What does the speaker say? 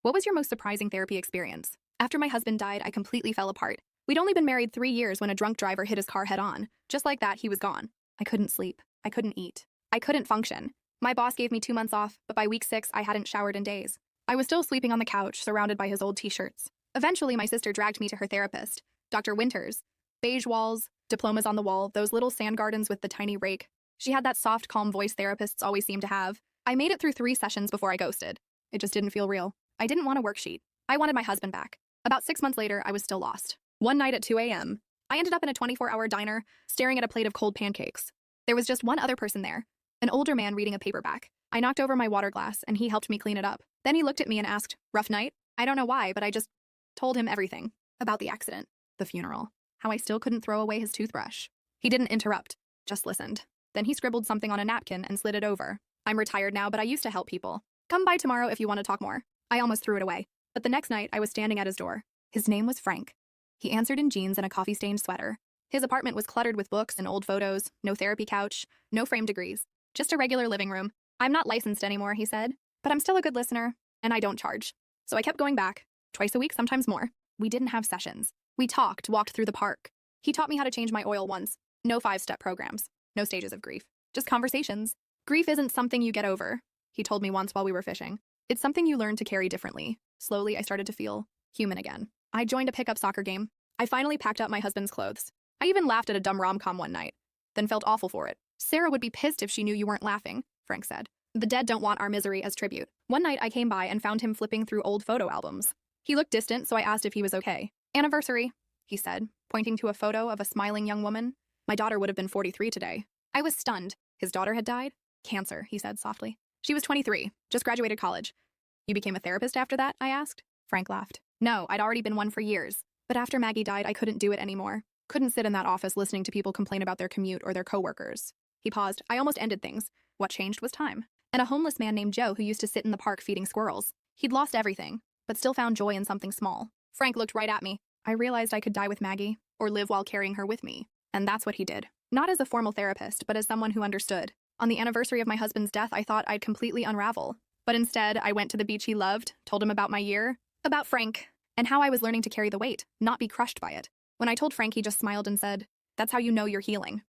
What was your most surprising therapy experience? After my husband died, I completely fell apart. We'd only been married 3 years when a drunk driver hit his car head on. Just like that, he was gone. I couldn't sleep. I couldn't eat. I couldn't function. My boss gave me 2 months off, but by week 6, I hadn't showered in days. I was still sleeping on the couch, surrounded by his old t-shirts. Eventually, my sister dragged me to her therapist, Dr. Winters. Beige walls, diplomas on the wall, those little sand gardens with the tiny rake. She had that soft, calm voice therapists always seem to have. I made it through 3 sessions before I ghosted. It just didn't feel real. I didn't want a worksheet. I wanted my husband back. About 6 months later, I was still lost. One night at 2 a.m., I ended up in a 24-hour diner, staring at a plate of cold pancakes. There was just one other person there, an older man reading a paperback. I knocked over my water glass, and he helped me clean it up. Then he looked at me and asked, "Rough night?" I don't know why, but I just told him everything. About the accident, the funeral, how I still couldn't throw away his toothbrush. He didn't interrupt, just listened. Then he scribbled something on a napkin and slid it over. "I'm retired now, but I used to help people. Come by tomorrow if you want to talk more." I almost threw it away. But the next night, I was standing at his door. His name was Frank. He answered in jeans and a coffee-stained sweater. His apartment was cluttered with books and old photos, no therapy couch, no framed degrees. Just a regular living room. "I'm not licensed anymore," he said, "but I'm still a good listener, and I don't charge." So I kept going back, twice a week, sometimes more. We didn't have sessions. We walked through the park. He taught me how to change my oil once. No 5-step programs, no stages of grief, just conversations. Grief isn't something you get over, he told me once while we were fishing. It's something you learn to carry differently. Slowly, I started to feel human again. I joined a pickup soccer game. I finally packed up my husband's clothes. I even laughed at a dumb rom-com one night, then felt awful for it. "Sarah would be pissed if she knew you weren't laughing," Frank said. "The dead don't want our misery as tribute." One night, I came by and found him flipping through old photo albums. He looked distant, so I asked if he was okay. "Anniversary," he said, pointing to a photo of a smiling young woman. "My daughter would have been 43 today." I was stunned. His daughter had died? "Cancer," he said softly. "She was 23, just graduated college." "You became a therapist after that?" I asked. Frank laughed. "No, I'd already been one for years. But after Maggie died, I couldn't do it anymore. Couldn't sit in that office listening to people complain about their commute or their coworkers." He paused. "I almost ended things. What changed was time. And a homeless man named Joe who used to sit in the park feeding squirrels. He'd lost everything, but still found joy in something small." Frank looked right at me. I realized I could die with Maggie, or live while carrying her with me. And that's what he did. Not as a formal therapist, but as someone who understood. On the anniversary of my husband's death, I thought I'd completely unravel. But instead, I went to the beach he loved, told him about my year, about Frank, and how I was learning to carry the weight, not be crushed by it. When I told Frank, he just smiled and said, "That's how you know you're healing."